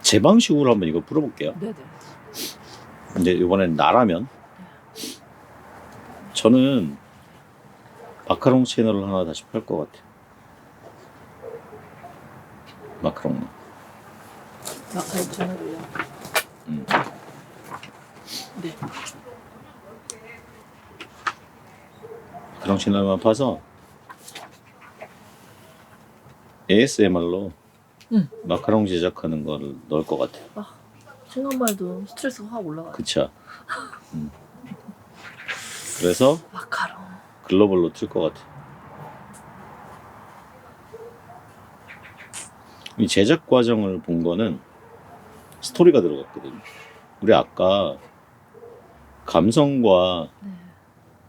제 방식으로 한번 이거 풀어볼게요. 네네. 근데 이번엔 나라면 저는 마카롱 채널을 하나 다시 팔 것 같아요. 마카롱. 저는요. 네. 마카롱 채널만 파서 ASMR로 마카롱 제작하는 거를 넣을 것 같아요. 생각만 해도 스트레스가 확 올라가요. 그쵸? 그래서 마카롱. 글로벌로 틀 것 같아요. 이 제작 과정을 본 거는 스토리가 들어갔거든요. 우리 아까 감성과 네.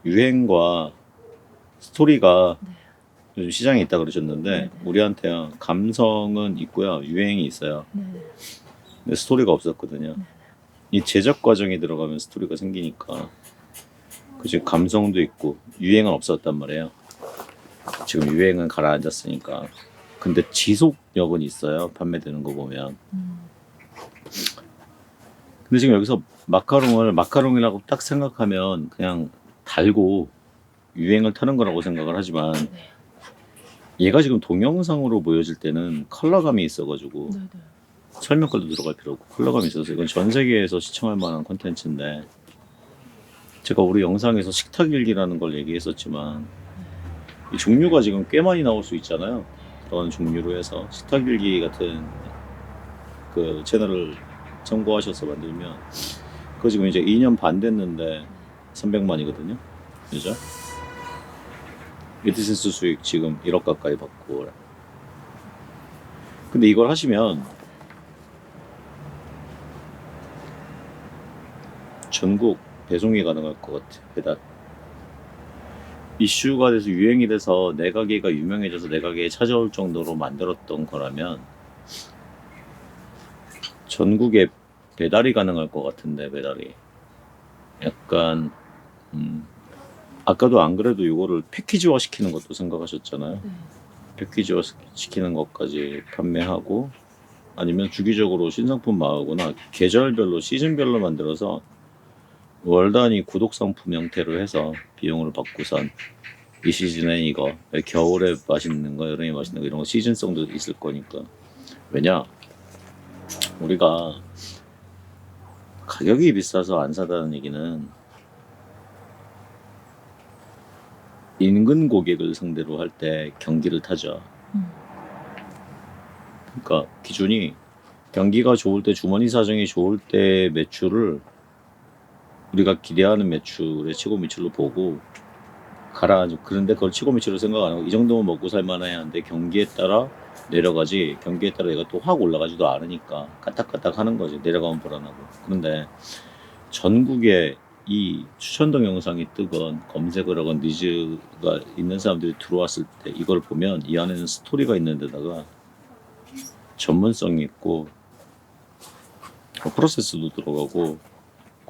유행과 스토리가 네. 요즘 시장에 있다 그러셨는데 네네. 우리한테는 감성은 있고요. 유행이 있어요. 네. 근데 스토리가 없었거든요. 이 제작 과정이 들어가면 스토리가 생기니까 그치 감성도 있고 유행은 없었단 말이에요. 지금 유행은 가라앉았으니까. 근데 지속력은 있어요. 판매되는 거 보면. 근데 지금 여기서 마카롱을 마카롱이라고 딱 생각하면 그냥 달고 유행을 타는 거라고 생각을 하지만 네. 얘가 지금 동영상으로 보여질 때는 컬러감이 있어가지고 네네. 설명글도 들어갈 필요 없고 컬러감이 있어서 이건 전 세계에서 시청할 만한 콘텐츠인데 제가 우리 영상에서 식탁 일기라는 걸 얘기했었지만 이 종류가 지금 꽤 많이 나올 수 있잖아요. 그런 종류로 해서 식탁 일기 같은 그 채널을 참고하셔서 만들면 그거 지금 이제 2년 반 됐는데 300만이거든요. 그죠? 에디센스 수익 지금 1억 가까이 받고 근데 이걸 하시면 전국 배송이 가능할 것 같아요. 배달 이슈가 돼서 유행이 돼서 내 가게가 유명해져서 내 가게에 찾아올 정도로 만들었던 거라면 전국에 배달이 가능할 것 같은데 배달이 약간 아까도 안 그래도 이거를 패키지화 시키는 것도 생각하셨잖아요. 네. 패키지화 시키는 것까지 판매하고 아니면 주기적으로 신상품 나오거나 계절별로 시즌별로 만들어서 월 단위 구독 상품 형태로 해서 비용을 받고선 이 시즌에 이거 겨울에 맛있는 거 여름에 맛있는 거 이런 거 시즌성도 있을 거니까 왜냐 우리가 가격이 비싸서 안 사다는 얘기는 인근 고객을 상대로 할 때 경기를 타죠. 그러니까 기준이 경기가 좋을 때 주머니 사정이 좋을 때 매출을 우리가 기대하는 매출의 최고 매출로 보고 가라앉고 그런데 그걸 최고 매출로 생각 안 하고 이 정도면 먹고 살만해야 하는데 경기에 따라 내려가지 경기에 따라 얘가 또 확 올라가지도 않으니까 까딱까딱 하는 거지. 내려가면 불안하고. 그런데 전국에 이 추천 동영상이 뜨건 검색을 하건 니즈가 있는 사람들이 들어왔을 때 이걸 보면 이 안에는 스토리가 있는 데다가 전문성이 있고 프로세스도 들어가고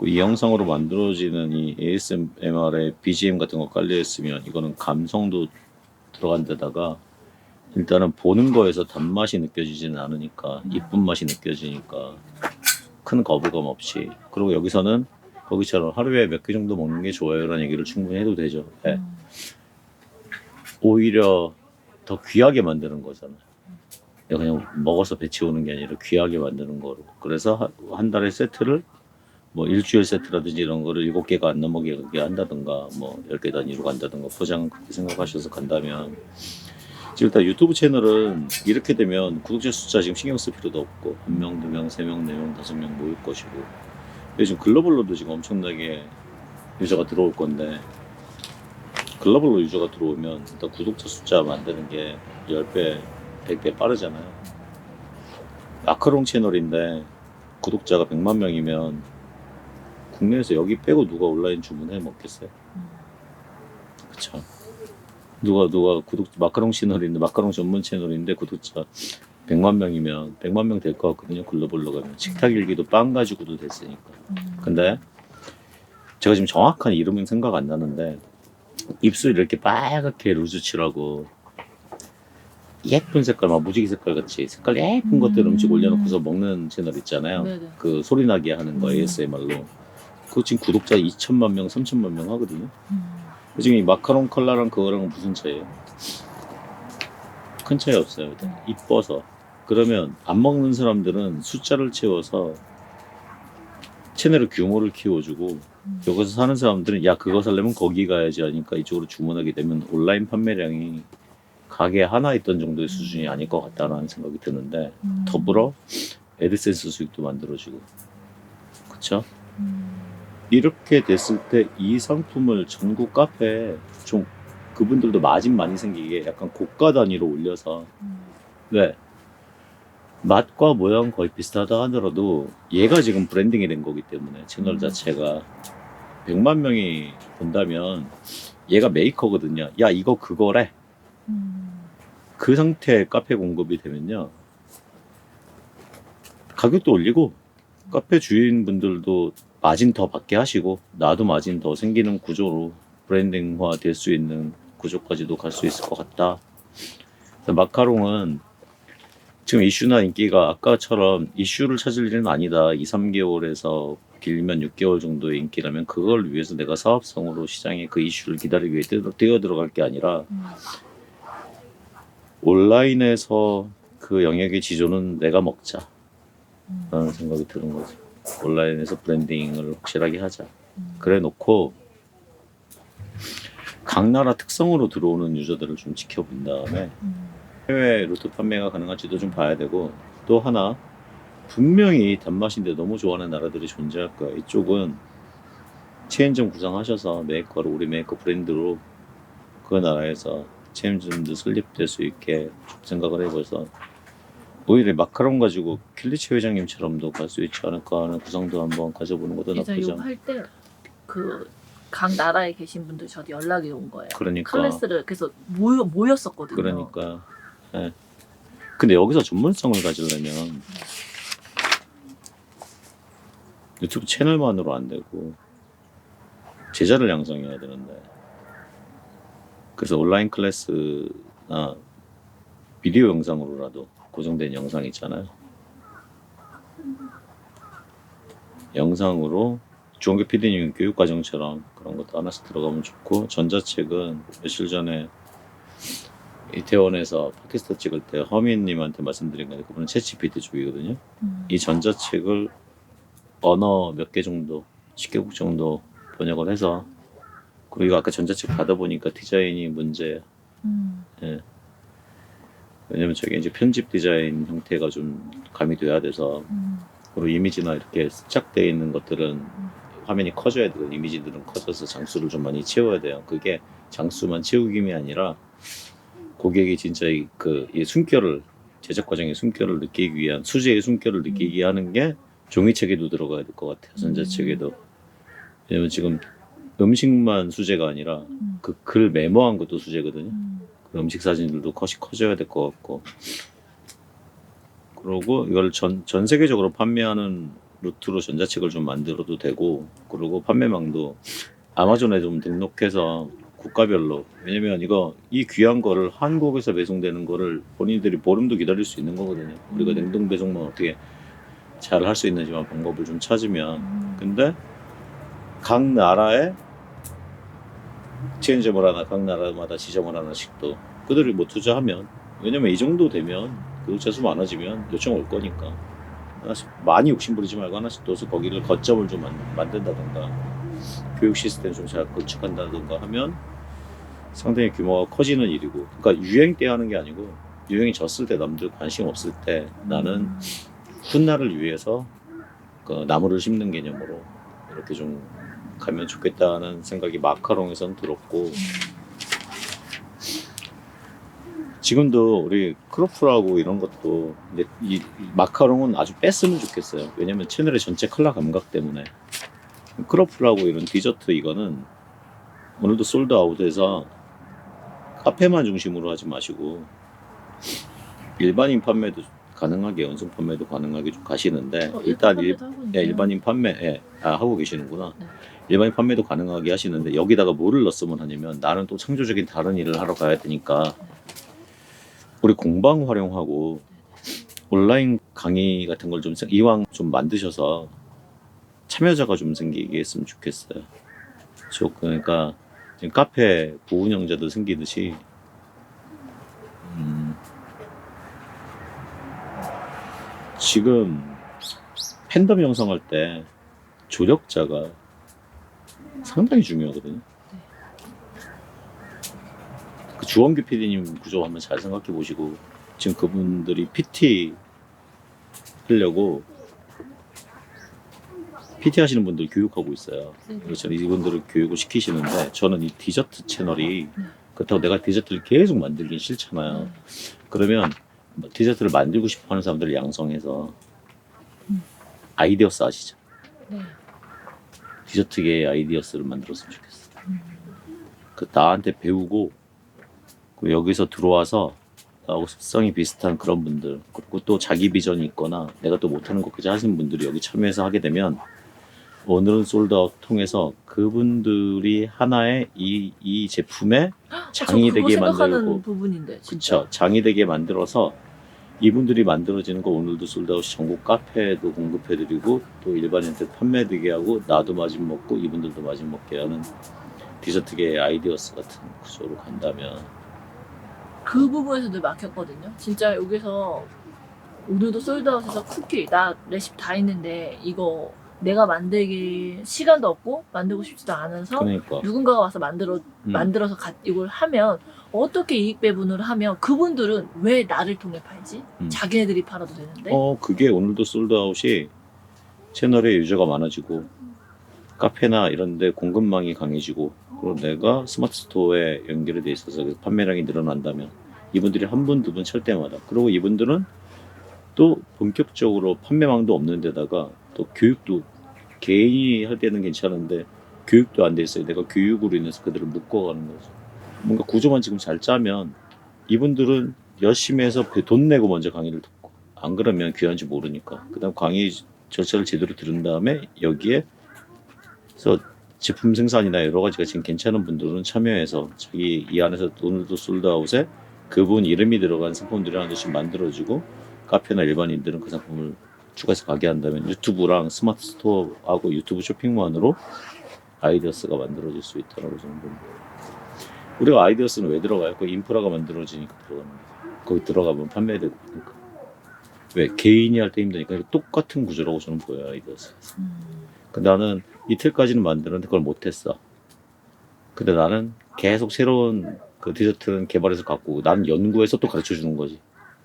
이 영상으로 만들어지는 이 ASMR의 BGM 같은 거 깔려 있으면 이거는 감성도 들어간 데다가 일단은 보는 거에서 단맛이 느껴지지는 않으니까 이쁜 맛이 느껴지니까 큰 거부감 없이 그리고 여기서는 거기처럼 하루에 몇 개 정도 먹는 게 좋아요 라는 얘기를 충분히 해도 되죠. 네. 오히려 더 귀하게 만드는 거잖아요. 그냥 먹어서 배 채우는 게 아니라 귀하게 만드는 거로. 그래서 한 달에 세트를 뭐 일주일 세트라든지 이런 거를 7개가 안 넘어게 한다든가 뭐 10개 단위로 간다든가 포장 그렇게 생각하셔서 간다면 지금 일단 유튜브 채널은 이렇게 되면 구독자 숫자 지금 신경 쓸 필요도 없고 1명, 2명, 3명, 4명, 5명 모일 것이고 요즘 글로벌로도 지금 엄청나게 유저가 들어올 건데 글로벌로 유저가 들어오면 일단 구독자 숫자 만드는 게 10배, 100배 빠르잖아요. 마카롱 채널인데 구독자가 100만 명이면 국내에서 여기 빼고 누가 온라인 주문해 먹겠어요? 그쵸? 누가 마카롱 채널인데 마카롱 전문 채널인데 구독자 100만 명이면 100만 명 될 것 같거든요. 글로벌로 가면 식탁 일기도 빵 가지고도 됐으니까. 근데 제가 지금 정확한 이름은 생각 안 나는데 입술 이렇게 빨갛게 루즈 칠하고 예쁜 색깔, 막 무지개 색깔 같이 색깔 예쁜 것들 음식 올려놓고서 먹는 채널 있잖아요. 네네. 그 소리 나게 하는 거 ASMR로. 그거 지금 구독자 2천만 명, 3천만 명 하거든요. 지금 이 마카롱 컬러랑 그거랑 무슨 차이예요? 큰 차이 없어요. 일단 이뻐서. 그러면 안 먹는 사람들은 숫자를 채워서 채널의 규모를 키워주고 여기서 사는 사람들은 야 그거 살려면 거기 가야지 하니까 이쪽으로 주문하게 되면 온라인 판매량이 가게 하나 있던 정도의 수준이 아닐 것 같다라는 생각이 드는데 더불어 애드센스 수익도 만들어지고 그쵸? 이렇게 됐을 때 이 상품을 전국 카페에 좀 그분들도 마진 많이 생기게 약간 고가 단위로 올려서 왜? 맛과 모양 거의 비슷하다 하더라도 얘가 지금 브랜딩이 된 거기 때문에 채널 자체가 100만 명이 본다면 얘가 메이커거든요. 야 이거 그거래. 그 상태의 카페 공급이 되면요 가격도 올리고 카페 주인분들도 마진 더 받게 하시고 나도 마진 더 생기는 구조로 브랜딩화 될 수 있는 구조까지도 갈 수 있을 것 같다. 그래서 마카롱은 지금 이슈나 인기가 아까처럼 이슈를 찾을 일은 아니다. 2, 3개월에서 길면 6개월 정도의 인기라면 그걸 위해서 내가 사업성으로 시장에 그 이슈를 기다리기 위해 뛰어 들어갈 게 아니라 온라인에서 그 영역의 지존은 내가 먹자 라는 생각이 드는 거죠. 온라인에서 브랜딩을 확실하게 하자. 그래 놓고 각 나라 특성으로 들어오는 유저들을 좀 지켜본 다음에 해외 루트 판매가 가능할지도 좀 봐야 되고 또 하나 분명히 단맛인데 너무 좋아하는 나라들이 존재할 거야. 이쪽은 체인점 구상하셔서 메이커로 우리 메이커 브랜드로 그 나라에서 체인점도 설립될 수 있게 생각을 해봐서 오히려 마카롱 가지고 킬리치 회장님처럼도 갈 수 있지 않을까 하는 구상도 한번 가져보는 것도 이제 나쁘지 이거 않아. 할 때 그 각 나라에 계신 분들 저한테 연락이 온 거예요. 그러니까. 클래스를 그래서 모였었거든요. 그러니까. 예. 근데 여기서 전문성을 가지려면 유튜브 채널만으로 안 되고 제자를 양성해야 되는데 그래서 온라인 클래스나 비디오 영상으로라도 고정된 영상 있잖아요. 영상으로 주원규 PD님 교육과정처럼 그런 것도 하나씩 들어가면 좋고 전자책은 며칠 전에 이태원에서 팟캐스트 찍을 때 허민님한테 말씀드린 건데 그분은 챗GPT 쪽이거든요. 이 전자책을 언어 몇 개 정도 10개국 정도 번역을 해서 그리고 이거 아까 전자책 받아보니까 디자인이 문제예요. 예. 왜냐면 저게 이제 편집 디자인 형태가 좀 가미돼야 돼서 그리고 이미지나 이렇게 스착되어 있는 것들은 화면이 커져야 되고 이미지들은 커져서 장수를 좀 많이 채워야 돼요. 그게 장수만 채우기이 아니라 고객이 진짜 이 숨결을 제작 과정의 숨결을 느끼기 위한 수제의 숨결을 느끼게 하는 게 종이책에도 들어가야 될 것 같아요. 전자책에도. 왜냐면 지금 음식만 수제가 아니라 그 글 메모한 것도 수제거든요. 그 음식 사진들도 컷이 커져야 될 것 같고 그러고 이걸 전 세계적으로 판매하는 루트로 전자책을 좀 만들어도 되고 그리고 판매망도 아마존에 좀 등록해서 국가별로 왜냐면 이 귀한 거를 한국에서 배송되는 거를 본인들이 보름도 기다릴 수 있는 거거든요. 우리가 냉동 배송만 어떻게 잘 할 수 있는지만 방법을 좀 찾으면 근데 각 나라에 체인점을 하나 각 나라마다 지점을 하나씩 또 그들이 뭐 투자하면 왜냐면 이 정도 되면 구독자 수 많아지면 요청 올 거니까 하나씩 많이 욕심부리지 말고 하나씩 둬서 거기를 거점을 좀 만든다던가 교육 시스템 좀 잘 건축한다던가 하면 상당히 규모가 커지는 일이고 그러니까 유행 때 하는 게 아니고 유행이 졌을 때 남들 관심 없을 때 나는 훗날을 위해서 그 나무를 심는 개념으로 이렇게 좀 가면 좋겠다는 생각이 마카롱에선 들었고 지금도 우리 크로플하고 이런 것도 이제 이 마카롱은 아주 뺐으면 좋겠어요. 왜냐면 채널의 전체 컬러 감각 때문에 크로플하고 이런 디저트 이거는 오늘도 솔드아웃해서 카페만 중심으로 하지 마시고 일반인 판매도 가능하게 연속 판매도 가능하게 좀 가시는데 일단 일반인 판매 하고 계시는구나. 네. 일반인 판매도 가능하게 하시는데 여기다가 뭐를 넣었으면 하냐면 나는 또 창조적인 다른 일을 하러 가야 되니까 우리 공방 활용하고 온라인 강의 같은 걸 좀 이왕 좀 만드셔서 참여자가 좀 생기게 했으면 좋겠어요. 그러니까 지금 카페 부운영자도 생기듯이 지금 팬덤 형성할 때 조력자가 상당히 중요하거든요. 그 주원규 PD님 구조 한번 잘 생각해 보시고, 지금 그분들이 PT 하려고 PT 하시는 분들 교육하고 있어요. 그래서 이분들을 교육을 시키시는데, 저는 이 디저트 채널이 그렇다고 내가 디저트를 계속 만들긴 싫잖아요. 그러면 디저트를 만들고 싶어 하는 사람들을 양성해서 아이디어스 아시죠? 네. 디저트계의 아이디어스를 만들었으면 좋겠어. 그 나한테 배우고 그 여기서 들어와서 나하고 습성이 비슷한 그런 분들, 그리고 또 자기 비전이 있거나 내가 또 못하는 것까지 하시는 분들이 여기 참여해서 하게 되면, 오늘은 솔드아웃 통해서 그분들이 하나의 이 제품의 장이 되게 생각하는 만들고, 부분인데 진짜. 그쵸, 장이 되게 만들어서 이분들이 만들어지는 거 오늘도 솔드아웃이 전국 카페에도 공급해드리고 또 일반인한테 판매되게 하고 나도 마진 먹고 이분들도 마진 먹게 하는 디저트계의 아이디어스 같은 구조로 간다면. 그 부분에서도 막혔거든요. 진짜 여기서 오늘도 솔드아웃에서 쿠키 나 레시피 다 있는데 이거 내가 만들기 시간도 없고 만들고 싶지도 않아서 그러니까 누군가가 와서 만들어서 이걸 하면 어떻게 이익 배분을 하면 그분들은 왜 나를 통해 팔지? 자기네들이 팔아도 되는데. 그게 오늘도 솔드아웃이 채널에 유저가 많아지고 카페나 이런 데 공급망이 강해지고, 그리고 내가 스마트 스토어에 연결이 돼 있어서 판매량이 늘어난다면 이분들이 한 분, 두 분 찰 때마다, 그리고 이분들은 또 본격적으로 판매망도 없는 데다가 또 교육도 개인이 할 때는 괜찮은데 교육도 안 돼 있어요. 내가 교육으로 인해서 그들을 묶어가는 거죠. 뭔가 구조만 지금 잘 짜면 이분들은 열심히 해서 돈 내고 먼저 강의를 듣고, 안 그러면 귀한지 모르니까 그 다음 강의 절차를 제대로 들은 다음에 여기에 그래서 제품 생산이나 여러 가지가 지금 괜찮은 분들은 참여해서 자기 이 안에서 오늘도 솔드아웃에 그분 이름이 들어간 상품들이 하나씩 만들어지고, 카페나 일반인들은 그 상품을 추가해서 가게 한다면 유튜브랑 스마트 스토어하고 유튜브 쇼핑만으로 아이디어스가 만들어질 수 있다고 저는 봅니다. 우리가 아이디어스는 왜 들어가요? 그 인프라가 만들어지니까 들어가는 거죠. 거기 들어가면 판매되고 하니까. 왜? 개인이 할 때 힘드니까. 똑같은 구조라고 저는 보여요, 아이디어스. 나는 이틀까지는 만드는데 그걸 못했어. 근데 나는 계속 새로운 그 디저트는 개발해서 갖고, 나는 연구해서 또 가르쳐 주는 거지.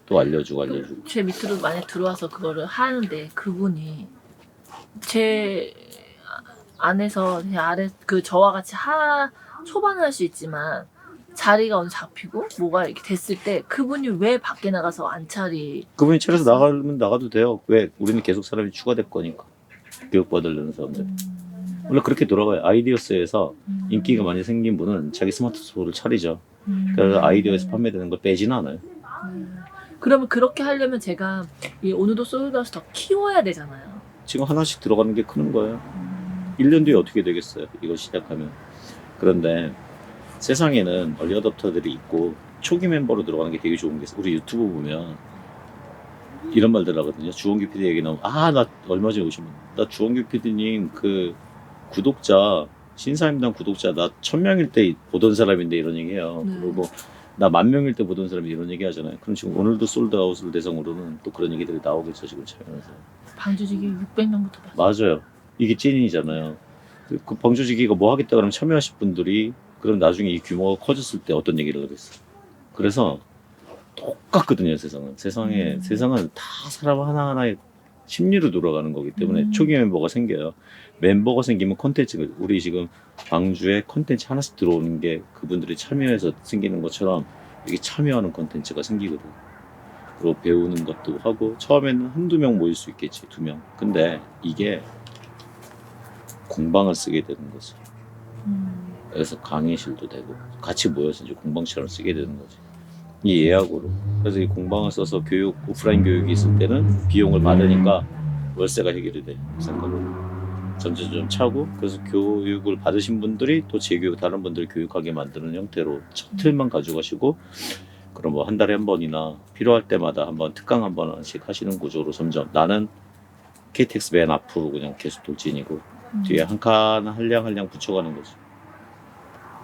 또 알려주고. 제 밑으로 만약 들어와서 그거를 하는데 그분이 제 안에서 제 아래 그 저와 같이 초반은 할 수 있지만 자리가 어느 잡히고 뭐가 이렇게 됐을 때 그분이 왜 밖에 나가서 안 차리? 그분이 차려서 나가면 나가도 돼요. 왜? 우리는 계속 사람이 추가될 거니까. 교육받으려는 사람들. 원래 그렇게 돌아가요. 아이디어스에서 인기가 많이 생긴 분은 자기 스마트 스토어를 차리죠. 그래서 아이디어에서 판매되는 걸 빼지는 않아요. 그러면 그렇게 하려면 제가 이 오늘도 솔드아웃 더 키워야 되잖아요. 지금 하나씩 들어가는 게 크는 거예요. 1년 뒤에 어떻게 되겠어요, 이거 시작하면. 그런데 세상에는 얼리 어댑터들이 있고 초기 멤버로 들어가는 게 되게 좋은 게 있어요. 우리 유튜브 보면 이런 말들 하거든요. 주원규 PD 얘기 나오면, 나 얼마 전에 오신 분, 나 주원규 PD님 그 구독자, 신사임당 구독자 나 1000명일 때 보던 사람인데 이런 얘기 해요. 그리고 나 10,000명일 때 보던 사람이 이런 얘기 하잖아요. 그럼 지금 오늘도 솔드아웃을 대상으로는 또 그런 얘기들이 나오겠죠, 지금 참여해서. 방조직이 600명부터 봤어요. 맞아요. 이게 찐이잖아요. 그 방조직이가 뭐 하겠다 그러면 참여하실 분들이 그럼 나중에 이 규모가 커졌을 때 어떤 얘기를 하겠어요. 그래서 똑같거든요, 세상은. 세상은 다 사람 하나하나의 심리로 돌아가는 거기 때문에 초기 멤버가 생겨요. 멤버가 생기면 콘텐츠가, 우리 지금 방주에 콘텐츠 하나씩 들어오는 게 그분들이 참여해서 생기는 것처럼 이게 참여하는 콘텐츠가 생기거든. 그리고 배우는 것도 하고, 처음에는 한두 명 모일 수 있겠지, 2명. 근데 이게 공방을 쓰게 되는 거죠. 그래서 강의실도 되고 같이 모여서 이제 공방처럼 쓰게 되는 거지. 이 예약으로. 그래서 이 공방을 써서 오프라인 교육이 있을 때는 비용을 받으니까 월세가 해결이 돼. 생각으로. 점점 차고, 그래서 교육을 받으신 분들이 또 재교육, 다른 분들 교육하게 만드는 형태로 첫 틀만 가져가시고, 그럼 뭐 한 달에 한 번이나 필요할 때마다 한번 특강 한 번씩 하시는 구조로 점점 나는 KTX 맨 앞으로 그냥 계속 돌진이고 뒤에 한 칸 한 량 한 량 붙여가는 거지.